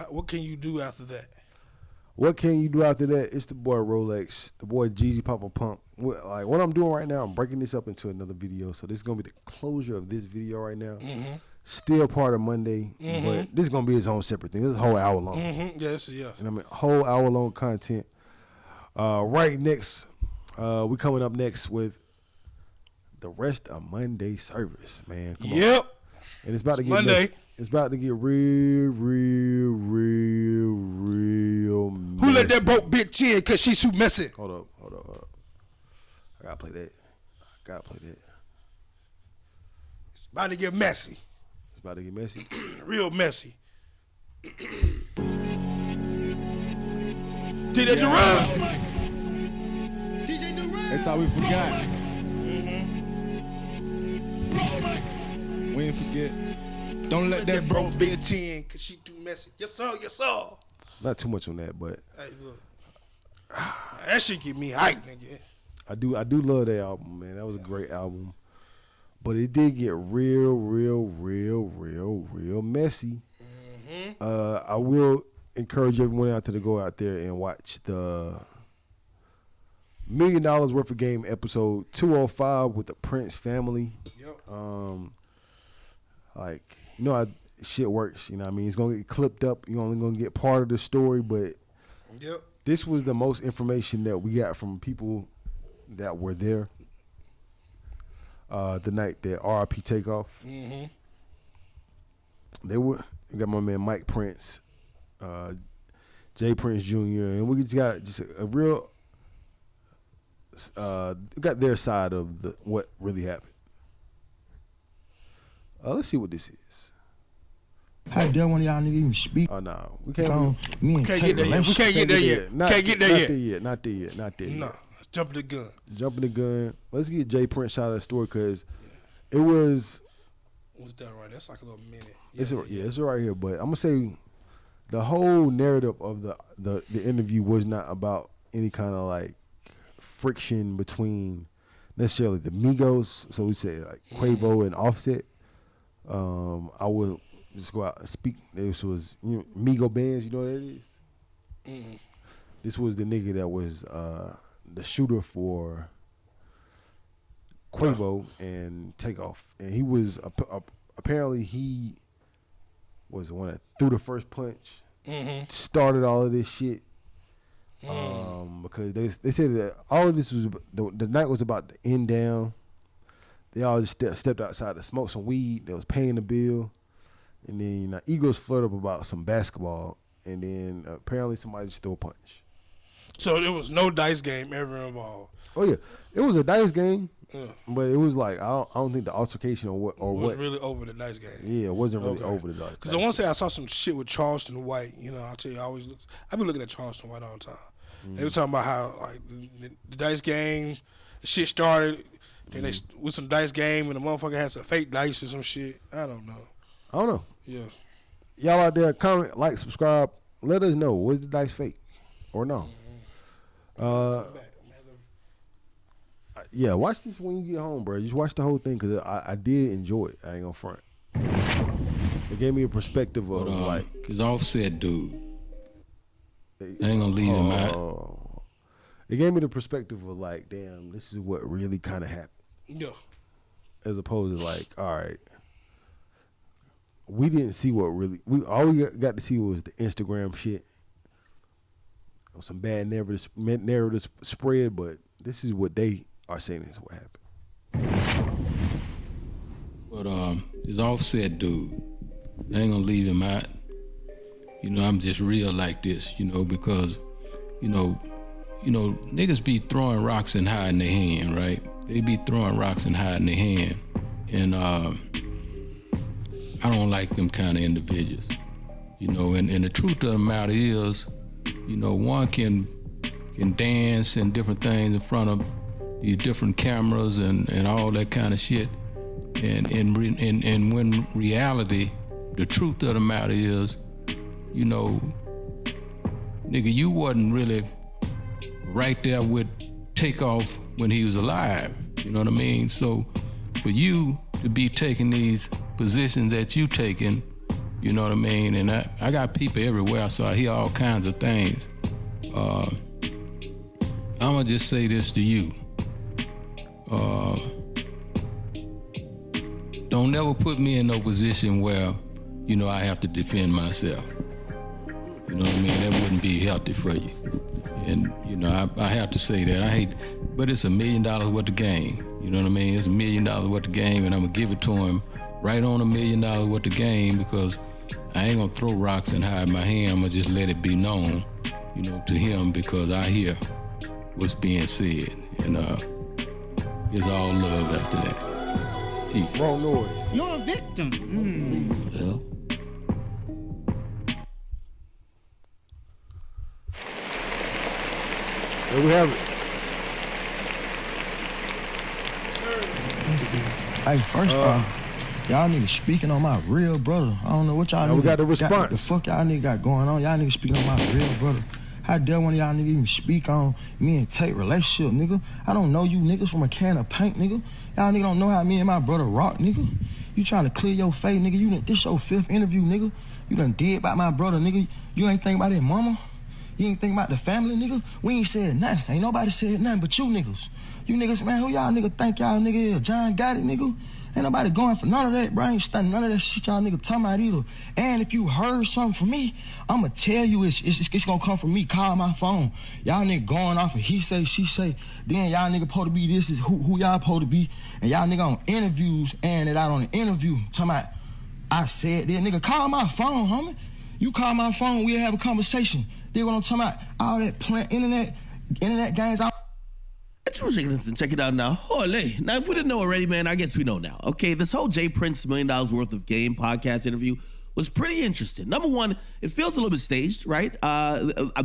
What can you do after that? What can you do after that? It's the boy Rolex, the boy Jeezy Papa Pump. What I'm doing right now, I'm breaking this up into another video. So this is gonna be the closure of this video right now. Mm-hmm. Still part of Monday, but this is gonna be its own separate thing. This is a whole hour long. Mm-hmm. Yes, yeah. And I mean, whole hour long content. Right next, we coming up next with the rest of Monday service, man. Come on. And it's about to get Monday. messy. It's about to get real messy. Who let that broke bitch in? Cause she's too messy. Hold up. I gotta play that. It's about to get messy. It's about to get messy. Real messy. DJ Durant. They thought we forgot. We ain't forget. Don't let that broke bitch in, cause she too messy. Yes sir. Not too much on that, but Hey, look. That shit get me hyped, nigga. I do love that album, man. That was a great album. But it did get real messy. I will encourage everyone out there to go out there and watch the $1 Million Worth of Game episode 205 with the Prince family. Yep. How shit works. You know what I mean? It's going to get clipped up. You're only going to get part of the story, but this was the most information that we got from people that were there the night that RIP Takeoff. Mm-hmm. They got my man Mike Prince, Jay Prince Jr., and we just got a real got their side of what really happened. Let's see what this is. How dare one of y'all niggas even speak? Oh no, we can't. We can't get there yet. We can't get there yet. Not there yet. No, let's jump the gun. Let's get Jay Prince out of the story because it was. What's that right? That's like a little minute. It's right here, but I'm gonna say the whole narrative of the interview was not about any kind of like friction between necessarily the Migos. So we say like Quavo and Offset. I would just go out and speak. This was Migo Bands. You know what that is? Mm-hmm. This was the nigga that was the shooter for Quavo and Takeoff, and he was apparently he was the one that threw the first punch, started all of this shit. Because they said that all of this was the night was about to end down. They all just stepped outside to smoke some weed. They was paying the bill, and then egos flared up about some basketball, and then apparently somebody just threw a punch. So there was no dice game ever involved. Oh yeah, it was a dice game, but it was like I don't think the altercation or what was really over the dice game. Yeah, it wasn't really over the dice. Because I want to say I saw some shit with Charleston White. I'll tell you, I've been looking at Charleston White all the time. They were talking about how like the dice game, the shit started. Then they with some dice game and the motherfucker had some fake dice or some shit. I don't know. Yeah. Y'all out there, comment, like, subscribe. Let us know, was the dice fake or no? Yeah, watch this when you get home, bro. Just watch the whole thing because I did enjoy it. I ain't gonna front. It gave me a perspective of like his Offset dude. I ain't gonna leave him out. It gave me the perspective of like, damn, this is what really kind of happened. Yeah. As opposed to like, all right, we didn't see what really. All we got to see was the Instagram shit. Some bad narrative spread, but this is what they are saying is what happened. But his Offset dude, I ain't gonna leave him out. I'm just real like this, because, niggas be throwing rocks and hiding their hand, right? They be throwing rocks and hiding their hand. And I don't like them kind of individuals, and the truth of the matter is, one can dance and different things in front of these different cameras and all that kind of shit. And when reality, the truth of the matter is, nigga, you wasn't really right there with Takeoff when he was alive. You know what I mean? So for you to be taking these positions that you taking, You know what I mean? And I got people everywhere, so I hear all kinds of things. I'm gonna just say this to you. Don't never put me in no position where, I have to defend myself. You know what I mean? That wouldn't be healthy for you. And, I have to say that. But it's $1 million worth of game. You know what I mean? It's $1 million worth of game, and I'm gonna give it to him right on $1 million worth of game, because I ain't gonna throw rocks and hide my hand. I'm gonna just let it be known, to him, because I hear what's being said. And it's all love after that. Peace. Wrong noise. You're a victim. Well, There we have it. Hey, first off, y'all niggas speaking on my real brother. I don't know what y'all Now we niggas got the response. What the fuck y'all niggas got going on? Y'all niggas speaking on my real brother. How dare one of y'all niggas even speak on me and Tate relationship, nigga? I don't know you niggas from a can of paint, nigga. Y'all niggas don't know how me and my brother rock, nigga. You trying to clear your face, nigga. This your 5th interview, nigga. You done did about my brother, nigga. You ain't think about his mama. You ain't think about the family, nigga. We ain't said nothing. Ain't nobody said nothing but you niggas. You niggas, man, who y'all niggas think y'all nigga is? John Gotti, nigga? Ain't nobody going for none of that, bro. I ain't studying none of that shit y'all nigga talking about either. And if you heard something from me, I'ma tell you it's gonna come from me. Call my phone. Y'all nigga going off of he say, she say. Then y'all nigga supposed to be this is who y'all supposed to be. And y'all nigga on interviews and it out on the interview. Talking about, I said that. Nigga, call my phone, homie. You call my phone, we'll have a conversation. Then what I'm talking about, all that plant internet games out. It's ridiculous, and check it out now. Holy. Now, if we didn't know already, man, I guess we know now. Okay, this whole Jay Prince $1 million worth of game podcast interview was pretty interesting. Number one, it feels a little bit staged, right?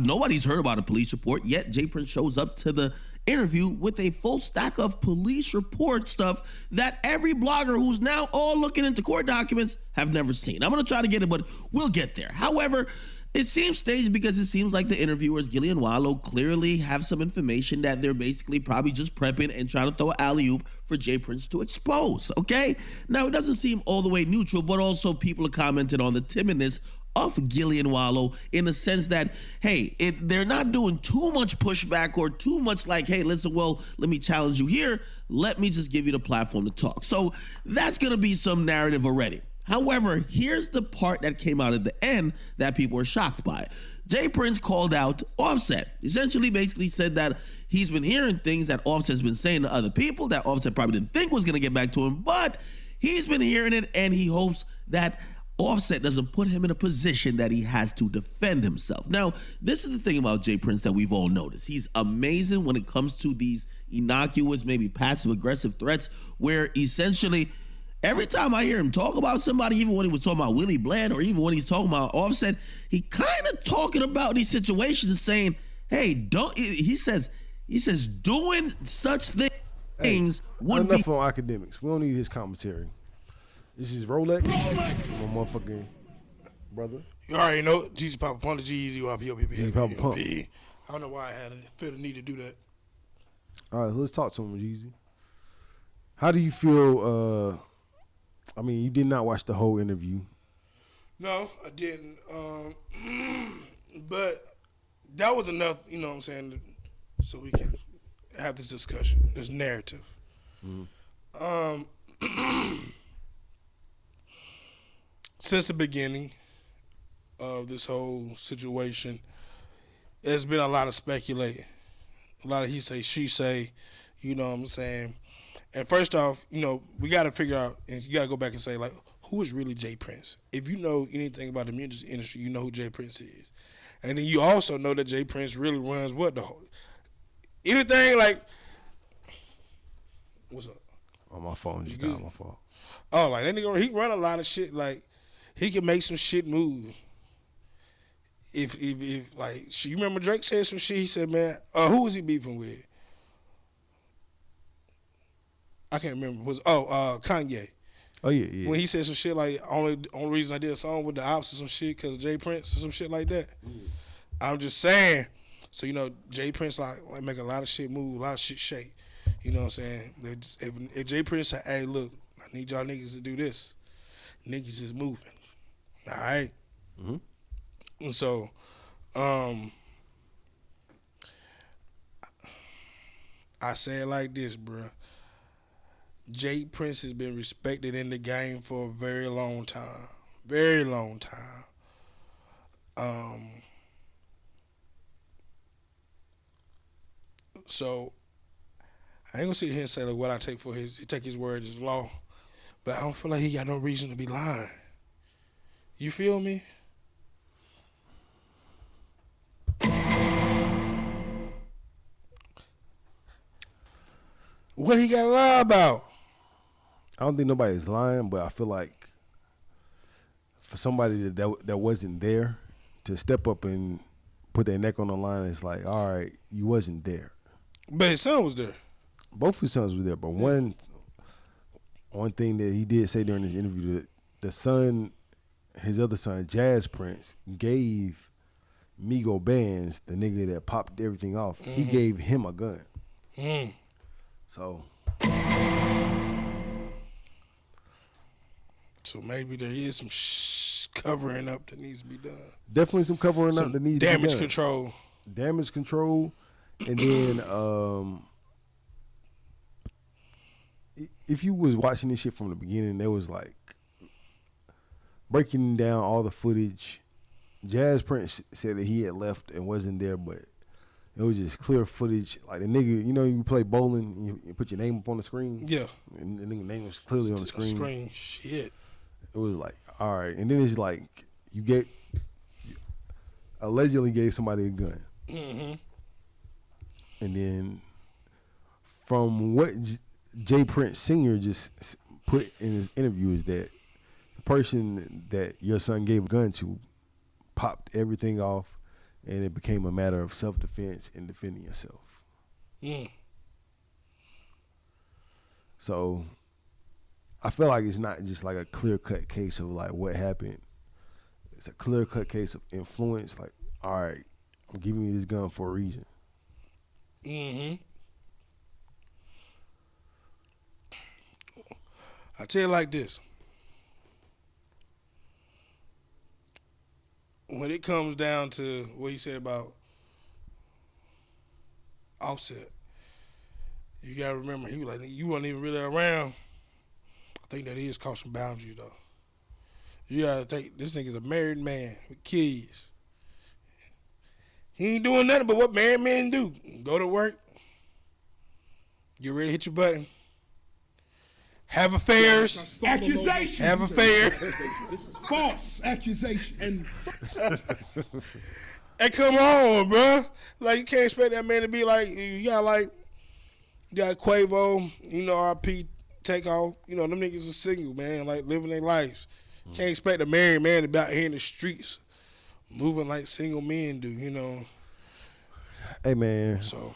Nobody's heard about a police report, yet Jay Prince shows up to the interview with a full stack of police report stuff that every blogger who's now all looking into court documents have never seen. I'm going to try to get it, but we'll get there. However, it seems staged because it seems like the interviewers, Gillie and Wallo, clearly have some information that they're basically probably just prepping and trying to throw an alley-oop for Jay Prince to expose, okay? Now, it doesn't seem all the way neutral, but also people are commenting on the timidness of Gillie and Wallo in the sense that, hey, they're not doing too much pushback or too much like, hey, listen, well, let me challenge you here. Let me just give you the platform to talk. So that's going to be some narrative already. However, here's the part that came out at the end that people were shocked by. Jay Prince called out Offset. Essentially, basically said that he's been hearing things that Offset's been saying to other people that Offset probably didn't think was going to get back to him, but he's been hearing it, and he hopes that Offset doesn't put him in a position that he has to defend himself. Now, this is the thing about Jay Prince that we've all noticed. He's amazing when it comes to these innocuous, maybe passive-aggressive threats where essentially every time I hear him talk about somebody, even when he was talking about Willie Bland or even when he's talking about Offset, he kind of talking about these situations saying, hey, he says doing such things wouldn't be. Enough on academics. We don't need his commentary. This is Rolex. My motherfucking brother. You already know Jeezy Papa Pump, Jeezy Jeezy Papa Pump. I don't know why I had feel the need to do that. All right, let's talk to him, Jeezy. How do you feel? I mean, you did not watch the whole interview. No, I didn't. But that was enough, you know what I'm saying, so we can have this discussion, this narrative. Since the beginning of this whole situation, there's been a lot of speculating, a lot of he say, she say, you know what I'm saying. And first off, you know, we got to figure out, and you got to go back and say, like, who is really Jay Prince? If you know anything about the music industry, you know who Jay Prince is. And then you also know that Jay Prince really runs what? The whole, anything like, what's up? Oh, my phone just died. My fault. Oh, like, that nigga, he run a lot of shit, like, he can make some shit move. If like, you remember Drake said some shit, he said, man, who was he beefing with? I can't remember. Kanye. Oh, yeah. When he said some shit like, only reason I did a song with the Ops or some shit because of Jay Prince or some shit like that. I'm just saying. So, you know, Jay Prince like make a lot of shit move, a lot of shit shake. You know what I'm saying? If Jay Prince said, hey, look, I need y'all niggas to do this, niggas is moving. All right. And so, I say it like this, bruh. Jay Prince has been respected in the game for a very long time. Very long time. So I ain't gonna sit here and say like what I take for he take his word as law. But I don't feel like he got no reason to be lying. You feel me? What he got to lie about? I don't think nobody's lying, but I feel like for somebody that wasn't there to step up and put their neck on the line, it's like, all right, you wasn't there. But his son was there. Both his sons were there, but one thing that he did say during this interview, that the son, his other son, Jazz Prince, gave Migo Bands, the nigga that popped everything off, he gave him a gun. So maybe there is some covering up that needs to be done. definitely some covering up that needs to be Damage done. control. Damage control, and then if you was watching this shit from the beginning, there was like breaking down all the footage. Jazz Prince said that he had left and wasn't there, but it was just clear footage. Like the nigga, you know, you play bowling, and you put your name up on the screen. Yeah. And the nigga name was clearly on the screen. Shit. It was like, all right. And then it's like you allegedly gave somebody a gun. And then from what Jay Prince Sr. just put in his interview is that the person that your son gave a gun to popped everything off, and it became a matter of self-defense and defending yourself. So I feel like it's not just like a clear-cut case of like what happened. It's a clear-cut case of influence. Like, all right, I'm giving you this gun for a reason. I tell you like this. When it comes down to what you said about Offset, you gotta remember he was like, you wasn't even really around. I think that is crossing boundaries though. You gotta take this nigga's a married man with kids. He ain't doing nothing but what married men do. Go to work, get ready to hit your button, have affairs. Accusation. Have affairs. False accusation. Hey, come on, bro. Like, you can't expect that man to be like, you got Quavo, you know, RP, Takeoff. You know, them niggas was single, man, like living their lives. Can't expect a married man to be out here in the streets moving like single men do, you know. Hey, man. So,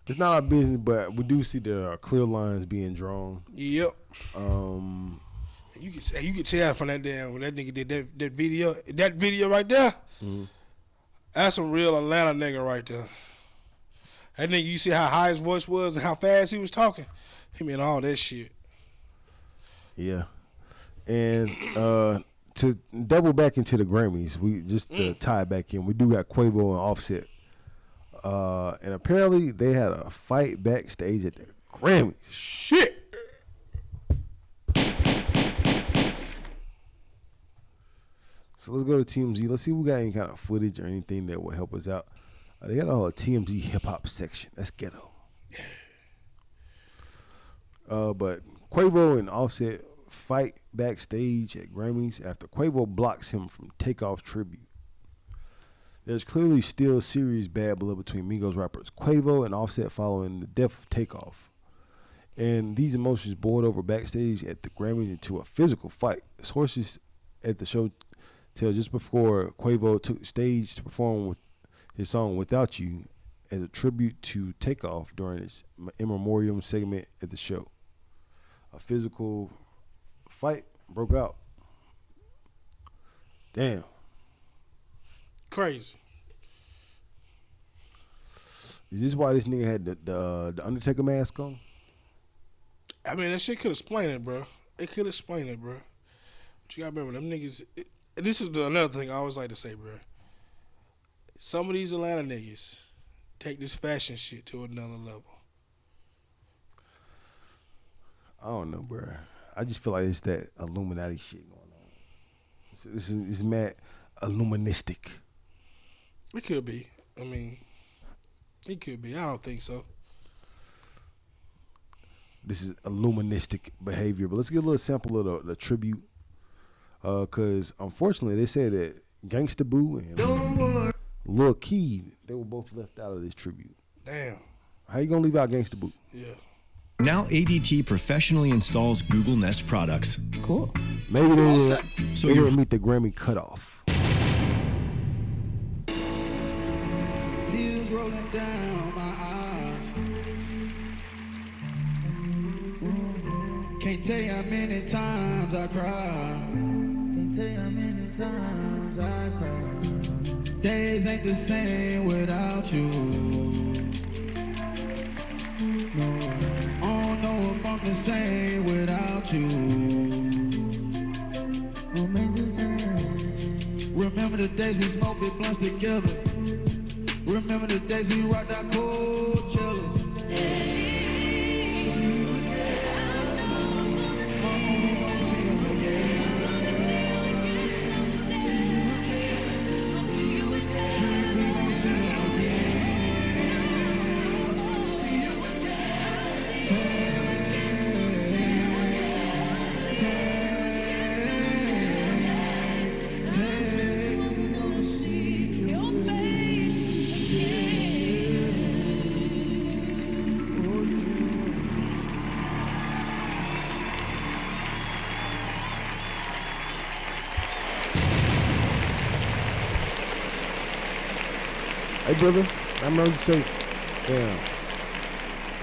it's not our business, but we do see there are clear lines being drawn. yep. You can tell from that damn when that nigga did that video right there. That's some real Atlanta nigga right there. That nigga, you see how high his voice was and how fast he was talking. He meant all that shit. Yeah. And to double back into the Grammys, we just to tie back in, we do got Quavo and Offset. And apparently they had a fight backstage at the Grammys. Shit. So let's go to TMZ. Let's see if we got any kind of footage or anything that will help us out. They got a whole TMZ hip hop section. That's ghetto. But Quavo and Offset fight backstage at Grammys after Quavo blocks him from Takeoff tribute. There's clearly still serious bad blood between Migos rappers Quavo and Offset following the death of Takeoff. And these emotions boiled over backstage at the Grammys into a physical fight. Sources at the show tell just before Quavo took stage to perform with his song Without You as a tribute to Takeoff during his in memoriam segment at the show. A physical fight broke out. Damn. Crazy. Is this why this nigga had the Undertaker mask on? I mean, that shit could explain it, bro. It could explain it, bro. But you gotta remember them niggas. And this is another thing I always like to say, bro. Some of these Atlanta niggas take this fashion shit to another level. I don't know, bro. I just feel like it's that Illuminati shit going on. It's mad Illuministic. It could be. I mean, it could be. I don't think so. This is Illuministic behavior. But let's get a little sample of the tribute. Because unfortunately, they said that Gangsta Boo and Lil Key, they were both left out of this tribute. Damn. How you gonna leave out Gangsta Boo? Yeah. Now ADT professionally installs Google Nest products. Cool. Maybe they So didn't you're meet the Grammy cutoff. Tears rolling down my eyes. Can't tell you how many times I cried. Can't tell you how many times I cried. Days ain't the same without you. No, I don't know if I'm the same without you. Don't make the same. Remember the days we smoked big blunts together. Remember the days we rocked our Coachella. Hey, brother, I'm going to say, damn,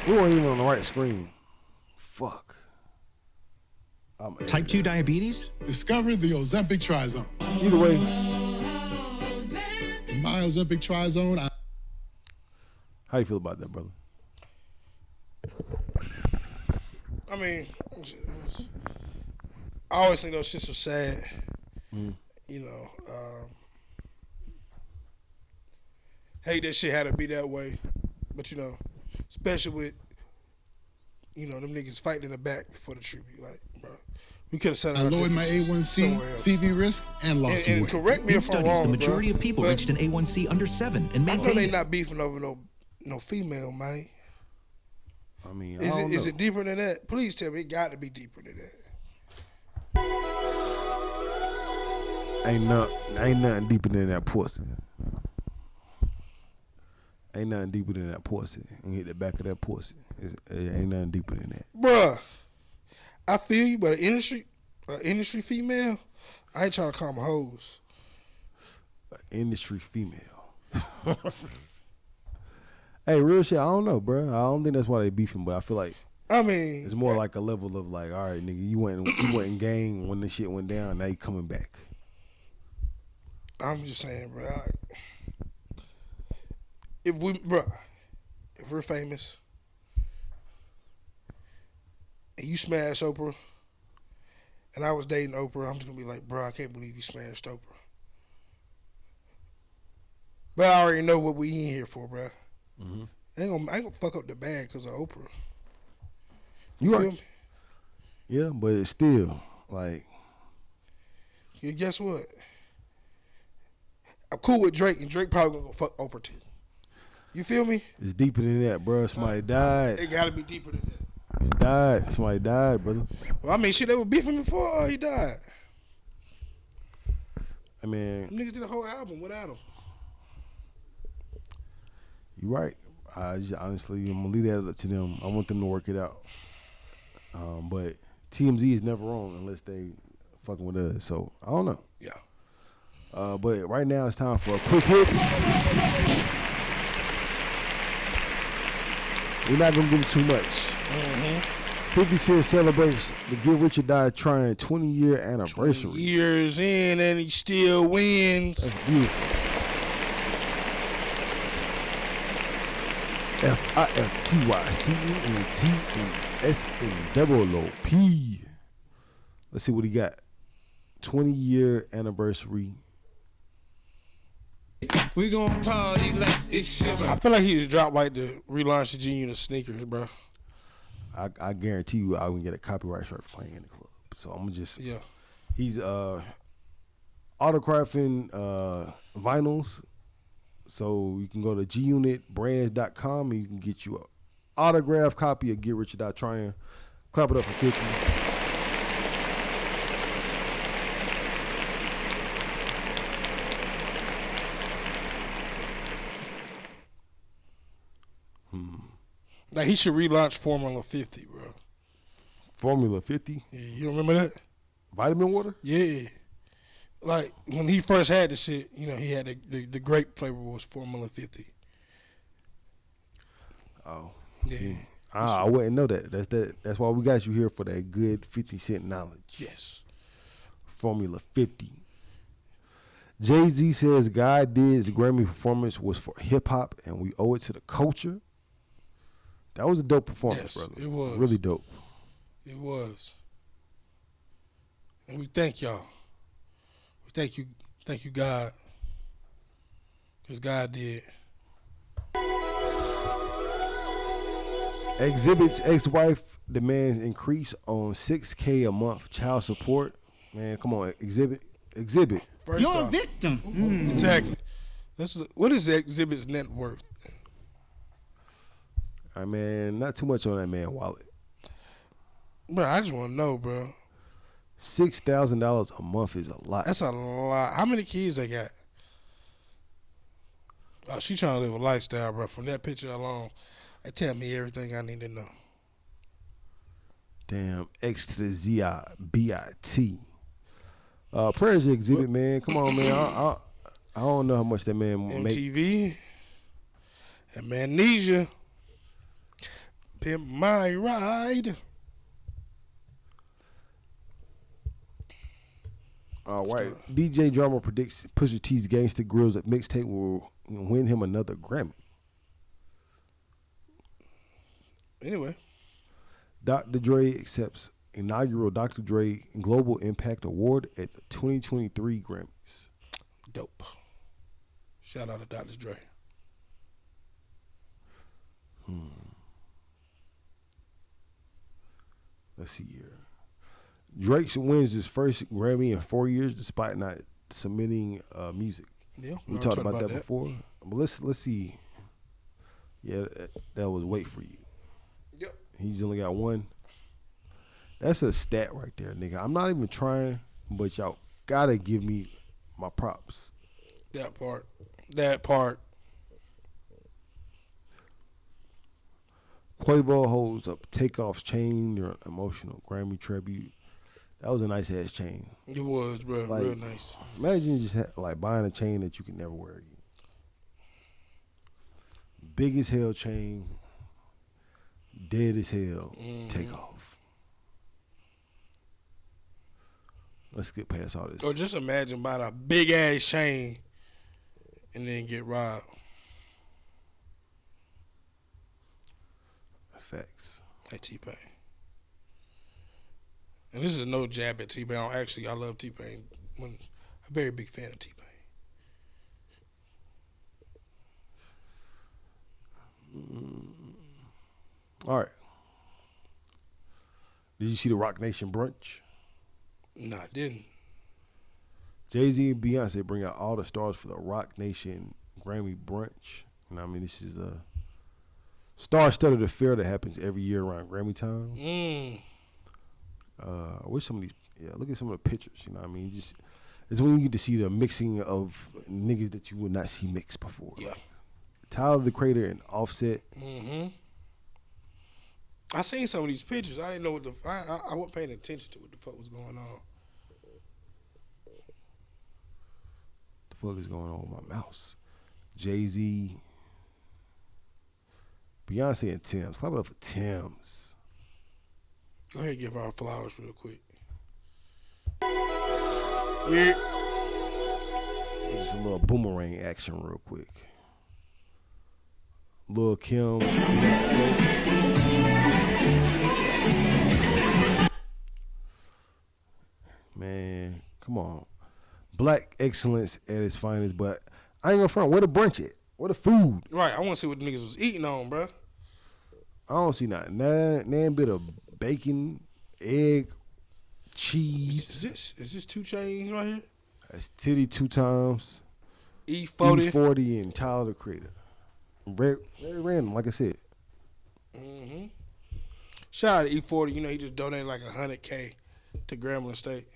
we weren't even on the right screen. Fuck. type 2 diabetes? Discover the Ozempic Trizone. Either way, In my Ozempic Trizone, how you feel about that, brother? I mean, I always think those shits are sad. You know, hate that shit had to be that way. But, you know, especially with, you know, them niggas fighting in the back for the tribute. Like, bro, we could have set I out lowered my A1C, CV risk, and lost some and weight. correct me In if I'm studies, wrong, the majority bro, of people but reached an A1C under 7 and I know maintained they it. not beefing over no female, man. I mean, Is it deeper than that? Please tell me it got to be deeper than that. Ain't nothing deeper than that pussy. Ain't nothing deeper than that pussy. And hit the back of that pussy. Ain't nothing deeper than that. Bruh, I feel you, but an industry female, I ain't trying to call them hoes. Industry female. Hey, real shit, I don't know, bro. I don't think that's why they beefing, but I feel like I mean, it's more like a level of like, all right, nigga, you went in gang when the shit went down, now you coming back. I'm just saying, bro. If we're famous and you smash Oprah, and I was dating Oprah, I'm just gonna be like, bro, I can't believe you smashed Oprah. But I already know what we in here for, bro. Mm-hmm. I ain't gonna fuck up the bag because of Oprah. You feel right. me? Yeah, but it's still like, Yeah, guess what? I'm cool with Drake, and Drake probably gonna go fuck Oprah too. You feel me? it's deeper than that, bro. Somebody died. It gotta be deeper than that. It's died. Somebody died, brother. Well, I mean, shit, they were beefing before he died. I mean, Them niggas did a whole album without him. you right. I just honestly, I'm gonna leave that up to them. I want them to work it out. But TMZ is never wrong unless they fucking with us. So I don't know. Yeah. But right now it's time for quick hits. We're not gonna give too much. 50 Cent celebrates the Get Rich or Die Trying 20-year anniversary. Years in, and he still wins. That's beautiful. FIFTYCENTNSNOOP. Let's see what he got. 20-year anniversary. We gon' party like it's Shiva. I feel like he just dropped like the relaunch the G-Unit sneakers, bro. I guarantee you I would get a copyright strike for playing in the club. So I'm just he's autographing vinyls. So you can go to gunitbrands.com and you can get you an autographed copy of Get Rich or Die Trying. Clap it up for 50. Like he should relaunch Formula 50, bro. Formula 50? Yeah, you remember that? Vitamin water? Yeah. Like when he first had the shit, you know, he had the grape flavor was Formula 50. Oh, yeah. See, I wouldn't know that. That's why we got you here for that good 50 Cent knowledge. Yes. Formula 50. Jay-Z says God Did's Grammy performance was for hip hop and we owe it to the culture. That was a dope performance, brother. It was. Really dope. It was. And we thank y'all. We thank you, God. Because God did. Exhibit's ex-wife demands increase on $6K a month child support. Man, come on, Exhibit. First You're off, a victim. Exactly. What is Exhibit's net worth? I mean, not too much on that man wallet. Bro, I just want to know, bro. $6,000 a month is a lot. That's a lot. How many kids they got? Oh, she trying to live a lifestyle, bro. From that picture alone, they tell me everything I need to know. Damn, X to the Z-I-B-I-T. Prayers to Exhibit, man. Come on, man. I don't know how much that man make. MTV, Amnesia, Pimp My Ride. All right. DJ Drama predicts Pusha T's Gangsta Grills mixtape will win him another Grammy. Anyway. Dr. Dre accepts inaugural Dr. Dre Global Impact Award at the 2023 Grammys. Dope. Shout out to Dr. Dre. Let's see here. Drake wins his first Grammy in 4 years despite not submitting music. Yeah, we talked about that before. But let's see. Yeah, that was Wait For You. Yep. He's only got one. That's a stat right there, nigga. I'm not even trying, but y'all gotta give me my props. That part. Quavo holds up Takeoff's chain, their emotional Grammy tribute. That was a nice ass chain. It was, bro. Like, real nice. Imagine just like buying a chain that you can never wear again. Big as hell chain, dead as hell, Takeoff. Let's get past all this. Or just imagine buying a big ass chain and then get robbed. Facts. Like T-Pain. And this is no jab at T-Pain. I love T-Pain. I'm a very big fan of T-Pain. All right. Did you see the Rock Nation brunch? No, I didn't. Jay-Z and Beyonce bring out all the stars for the Rock Nation Grammy brunch. And I mean, this is a star-studded affair that happens every year around Grammy time. I wish some of these, look at some of the pictures, you know what I mean? It's when you get to see the mixing of niggas that you would not see mixed before. Yeah. Tyler, the Creator, and Offset. I seen some of these pictures. I didn't know what I wasn't paying attention to what the fuck was going on. The fuck is going on with my mouse? Jay-Z, Beyonce, and Tim's. Clap it up for Tim's. Go ahead and give our flowers real quick. Yeah. Just a little boomerang action real quick. Lil' Kim. Man, Come on. Black excellence at its finest, but I ain't gonna front. Where the brunch at? Where the food? Right. I want to see what the niggas was eating on, bro. I don't see nothing. Nan bit of bacon, egg, cheese. Is this 2 Chainz right here? That's Titty 2 times. E40. E40 and Tyler the Creator. Very, very random, like I said. Mm-hmm. Shout out to E40. You know, he just donated like $100K to Grambling State.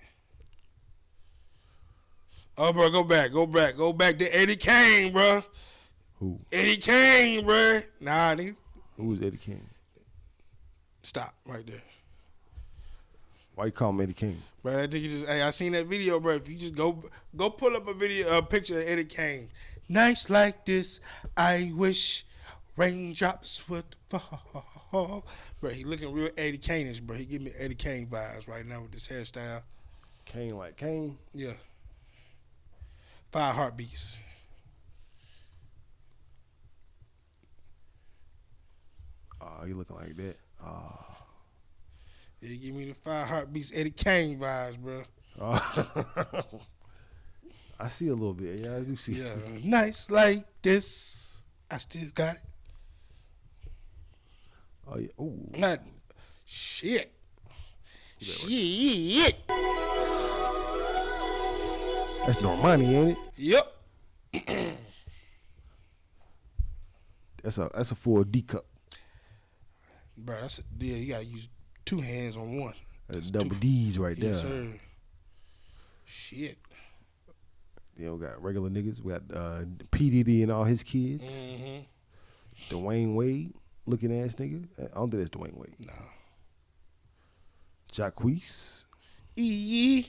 Oh, bro, go back to Eddie Kane, bro. Who? Eddie Kane, bro. Nah, nigga. Who is Eddie King? Stop right there. Why you call him Eddie King? Bro, that nigga just, hey, I seen that video, bro. If you just go pull up a picture of Eddie Kane. Nights like this, I wish raindrops would fall. Bro, he looking real Eddie Kane-ish, bro. He give me Eddie Kane vibes right now with this hairstyle. Kane like Kane? Yeah. 5 heartbeats. Oh, you looking like that? Oh. Yeah, give me the 5 heartbeats Eddie Kane vibes, bro. Oh. I see a little bit. Yeah, I do see. Yeah, nights like this, I still got it. Oh yeah. Ooh. Not shit. Shit. That's Normani, ain't it? Yep. That's a full D cup. Bro, that's a deal. You gotta use 2 hands on one. That's double D's right there. Yes, sir. Shit. Yeah, we got regular niggas. We got P. Diddy and all his kids. Mm-hmm. Dwayne Wade, looking ass nigga. I don't think that's Dwayne Wade. No. Jacquees. Yeah.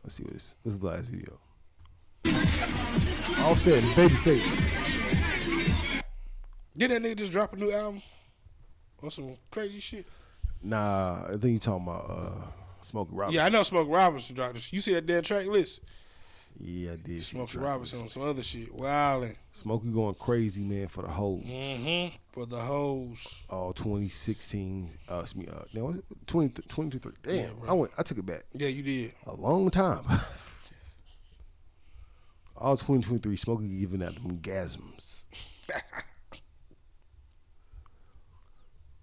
Let's see what this is the last video. Offset and Babyface. Did that nigga just drop a new album? Or some crazy shit? Nah, I think you talking about Smokey Robinson. Yeah, I know Smokey Robinson dropped this. You see that damn track list? Yeah, I did. Smokey Robinson on some other shit. Wildin'. Smokey going crazy, man, for the hoes. Mm-hmm. For the hoes. Oh, 2016. Now, 2023. Damn, Yeah, I took it back. Yeah, you did. A long time. All 2023, Smokey giving out them gasms.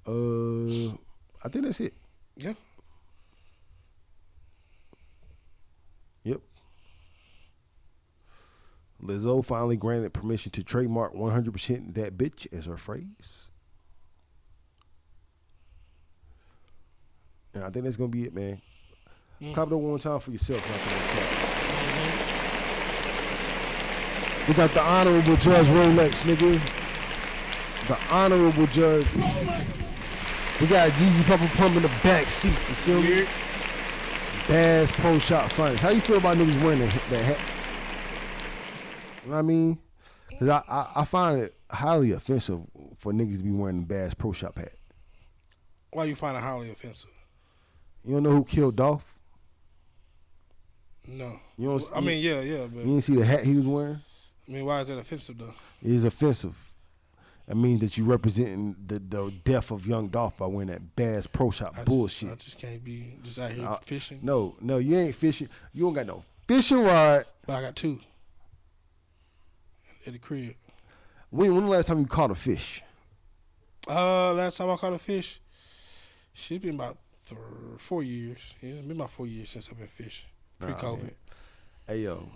I think that's it. Yeah. Yep. Lizzo finally granted permission to trademark 100% that bitch as her phrase. And I think that's going to be it, man. Clap it up one time for yourself. We got the Honorable Judge Rolex, nigga. The Honorable Judge. We got Jeezy Papa Pump in the back seat. You feel me? Bass Pro Shop Finest. How you feel about niggas wearing that hat? You know what I mean? Because I find it highly offensive for niggas to be wearing the Bass Pro Shop hat. Why you find it highly offensive? You don't know who killed Dolph? No. You don't, I mean, yeah, but you didn't see the hat he was wearing? I mean, why is that offensive though? It is offensive. That means that you representing the death of young Dolph by wearing that Bass Pro Shop bullshit. I just can't be just out here fishing. No, you ain't fishing. You don't got no fishing rod. But I got 2 at the crib. When the last time you caught a fish? Last time I caught a fish, shit's been about 4 years. Yeah, it's been about 4 years since I've been fishing. Pre-COVID. Hey yo,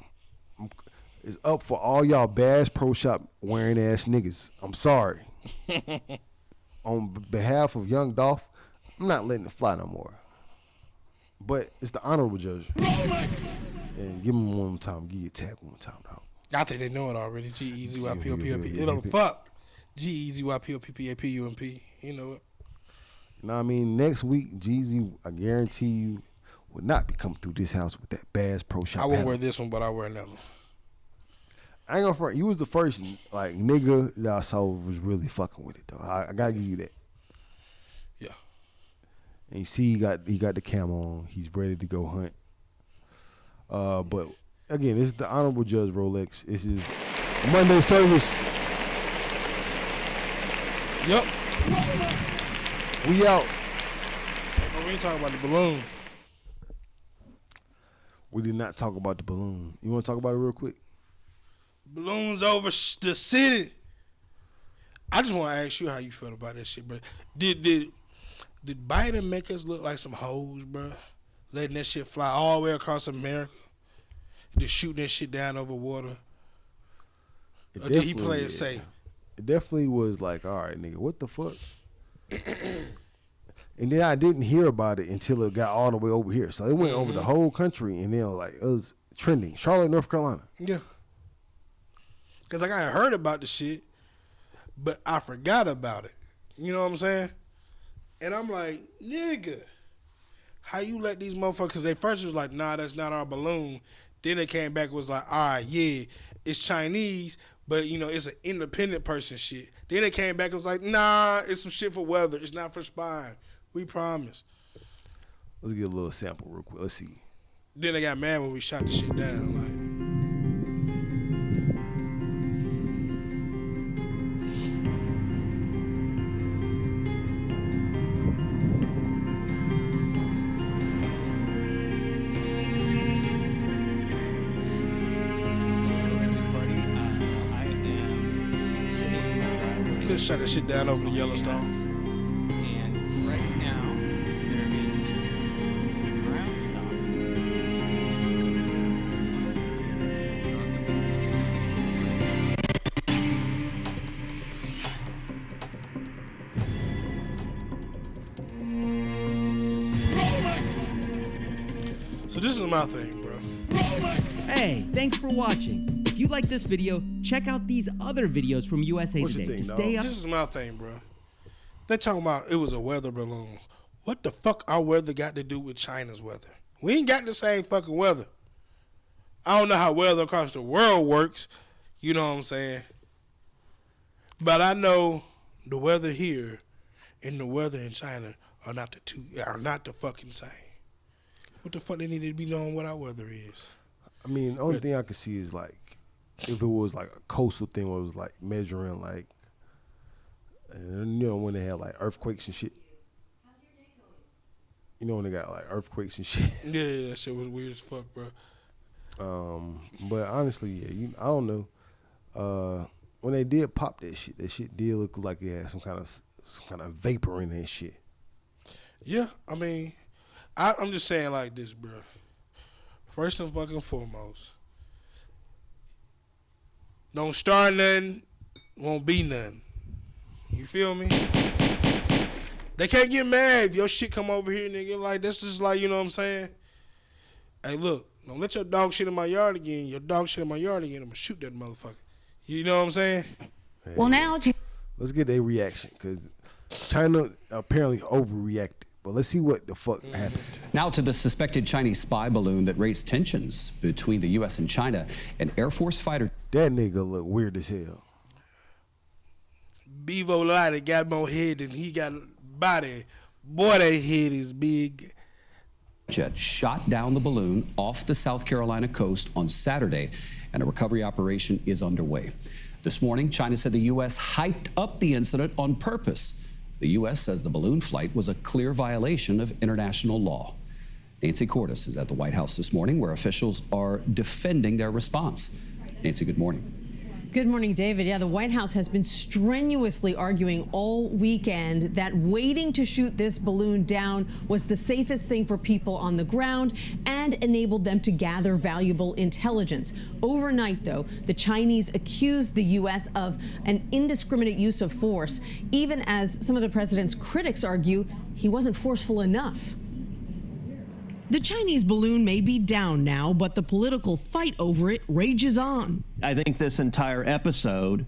it's up for all y'all Bass Pro Shop wearing ass niggas. I'm sorry. On behalf of young Dolph, I'm not letting it fly no more. But it's the Honorable Judge. And give him one more time. Give you a tag one more time, dog. I think they know it already. G-E-Z-Y-P-O-P-O-P. They know the fuck. G-E-Z-Y-P-O-P-A-P-U-M-P. You know it. You know what I mean? Next week, Jeezy, I guarantee you, will not be coming through this house with that Bass Pro Shop. I won't wear this one, but I'll wear another one. I ain't gonna front. You was the first like nigga that I saw was really fucking with it though. I gotta give you that. Yeah. And you see, he got the camo on. He's ready to go hunt. But again, this is the Honorable Judge Rolex. This is Monday service. Yep. We out. We ain't talking about the balloon. We did not talk about the balloon. You want to talk about it real quick? Balloons over the city. I just want to ask you how you feel about that shit, bro. Did Biden make us look like some hoes, bro? Letting that shit fly all the way across America, just shooting that shit down over water. Or did he play it safe? It definitely was like, all right, nigga, what the fuck? And then I didn't hear about it until it got all the way over here. So it went over the whole country, and then like it was trending. Charlotte, North Carolina. Yeah. Because like, I had heard about the shit, but I forgot about it. You know what I'm saying? And I'm like, nigga, how you let these motherfuckers, they first was like, nah, that's not our balloon. Then they came back and was like, all right, yeah, it's Chinese, but, you know, it's an independent person shit. Then they came back and was like, nah, it's some shit for weather. It's not for spying. We promise. Let's get a little sample real quick. Let's see. Then they got mad when we shot the shit down. Like, could have shot that shit down over the Yellowstone. And right now, there is ground stop. So this is my thing, bro. Hey, thanks for watching. If you like this video, check out these other videos from USA What's your Today thing, to dog? stay up. This is my thing, bro. They talking about it was a weather balloon. What the fuck our weather got to do with China's weather? We ain't got the same fucking weather. I don't know how weather across the world works. You know what I'm saying? But I know the weather here and the weather in China are not the fucking same. What the fuck they need to be knowing what our weather is? I mean, the only thing I could see is like if it was like a coastal thing where it was like measuring like, and, you know, when they had like earthquakes and shit. You know when they got like earthquakes and shit. Yeah, that shit was weird as fuck, bro. But honestly, yeah, I don't know. When they did pop that shit did look like it had some kind of vapor in that shit. Yeah, I mean, I'm just saying like this, bro. First and fucking foremost, don't start nothing, won't be nothing. You feel me? They can't get mad if your shit come over here, nigga. Like, that's just like, you know what I'm saying? Hey, look, don't let your dog shit in my yard again. Your dog shit in my yard again, I'm gonna shoot that motherfucker. You know what I'm saying? Hey, well, now let's get their reaction, because China apparently overreacted. But let's see what the fuck happened. Now to the suspected Chinese spy balloon that raised tensions between the U.S. and China. An Air Force fighter. That nigga look weird as hell. Bevo Lighter got more head than he got body. Boy, that head is big. Jet shot down the balloon off the South Carolina coast on Saturday, and a recovery operation is underway. This morning, China said the U.S. hyped up the incident on purpose. The U.S. says the balloon flight was a clear violation of international law. Nancy Cordes is at the White House this morning, where officials are defending their response. Nancy, good morning. Good morning, David. Yeah, the White House has been strenuously arguing all weekend that waiting to shoot this balloon down was the safest thing for people on the ground and enabled them to gather valuable intelligence. Overnight, though, the Chinese accused the U.S. of an indiscriminate use of force, even as some of the president's critics argue he wasn't forceful enough. The Chinese balloon may be down now, but the political fight over it rages on. I think this entire episode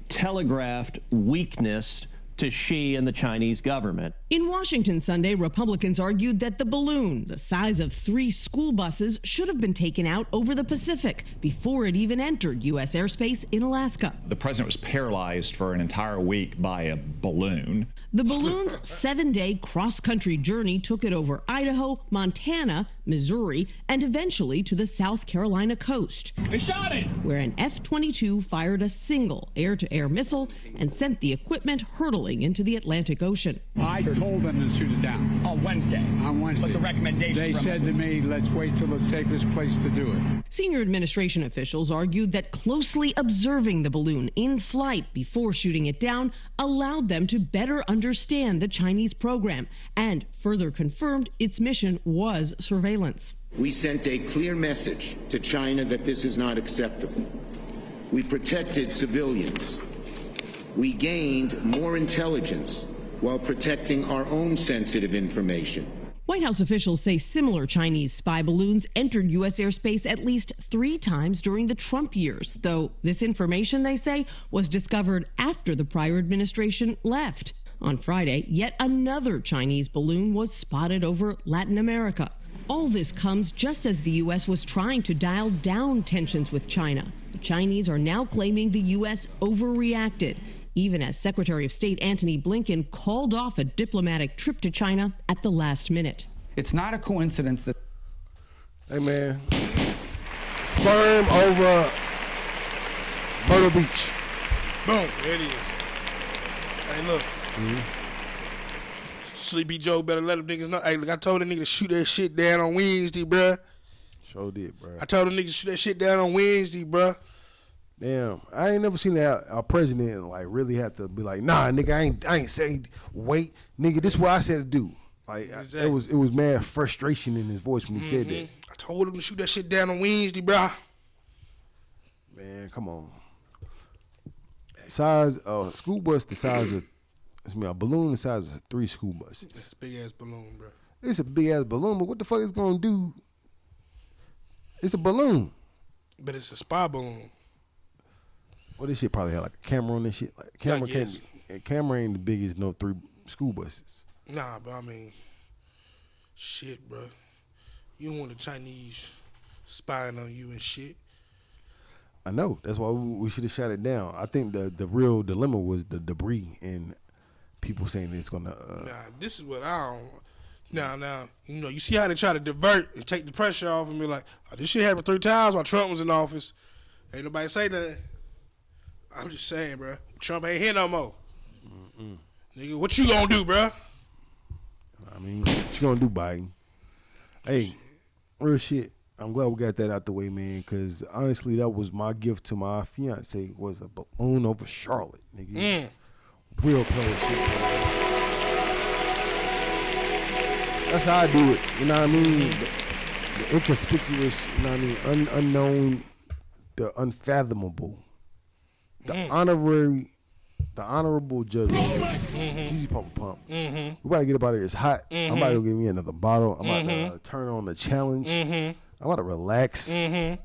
telegraphed weakness to Xi and the Chinese government. In Washington Sunday, Republicans argued that the balloon, the size of 3 school buses, should have been taken out over the Pacific before it even entered U.S. airspace in Alaska. The president was paralyzed for an entire week by a balloon. The balloon's 7-day cross-country journey took it over Idaho, Montana, Missouri, and eventually to the South Carolina coast. They shot it! Where an F-22 fired a single air-to-air missile and sent the equipment hurtling hurtling into the Atlantic Ocean. I told them to shoot it down. On Wednesday. On Wednesday. But the recommendation They said to me, let's wait till the safest place to do it. Senior administration officials argued that closely observing the balloon in flight before shooting it down allowed them to better understand the Chinese program and further confirmed its mission was surveillance. We sent a clear message to China that this is not acceptable. We protected civilians. We gained more intelligence while protecting our own sensitive information. White House officials say similar Chinese spy balloons entered U.S. airspace at least 3 times during the Trump years, though this information, they say, was discovered after the prior administration left. On Friday, yet another Chinese balloon was spotted over Latin America. All this comes just as the U.S. was trying to dial down tensions with China. The Chinese are now claiming the U.S. overreacted, even as Secretary of State Antony Blinken called off a diplomatic trip to China at the last minute. It's not a coincidence that... Hey, man. Sperm over Myrtle Beach. Boom. There it is. Hey, look. Sleepy Joe better let them niggas know. Hey, look, I told the nigga to shoot that shit down on Wednesday, bruh. Sure did, bruh. I told the niggas to shoot that shit down on Wednesday, bruh. Damn, I ain't never seen that our president like really have to be like, nah, nigga, I ain't say wait, nigga, this is what I said to do. Like Exactly. it was mad frustration in his voice when he said that. I told him to shoot that shit down on Wednesday, bruh. Man, come on. Size school bus the size of a balloon the size of 3 school buses. It's a big ass balloon, bruh. It's a big ass balloon, but what the fuck is gonna do? It's a balloon. But it's a spy balloon. Well, this shit probably had like a camera on this shit. Like camera yes. camera ain't the biggest 3 school buses. Nah, but I mean, shit, bro. You don't want the Chinese spying on you and shit. I know. That's why we should have shot it down. I think the real dilemma was the debris and people saying it's gonna. Nah, this is what I don't. Now, you know, you see how they try to divert and take the pressure off and be like, oh, this shit happened 3 times while Trump was in office. Ain't nobody say nothing. I'm just saying, bro. Trump ain't here no more. Nigga, what you gonna do, bro? I mean, what you gonna do, Biden? Hey, real shit. I'm glad we got that out the way, man, because honestly, that was my gift to my fiance was a balloon over Charlotte, nigga. Real player shit, man. That's how I do it, you know what I mean? The inconspicuous, you know what I mean? Unknown, the unfathomable. The honorable judge. Jeezy Pump. We about to get up out of here. It's hot. I'm about to go get me another bottle. I'm about to turn on the challenge. I'm about to relax. And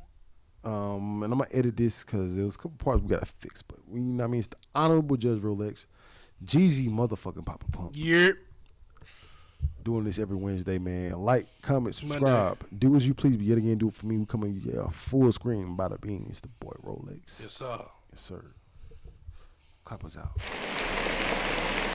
I'm gonna edit this because there was a couple parts we gotta fix. But you know what I mean? It's the honorable judge Rolex. Jeezy motherfucking Papa Pump. Yep. Doing this every Wednesday, man. Like, comment, subscribe. Do as you please, but yet again, do it for me. We come in full screen. Bada bing. It's the boy Rolex. Yes, sir. Yes, sir. Clap us out.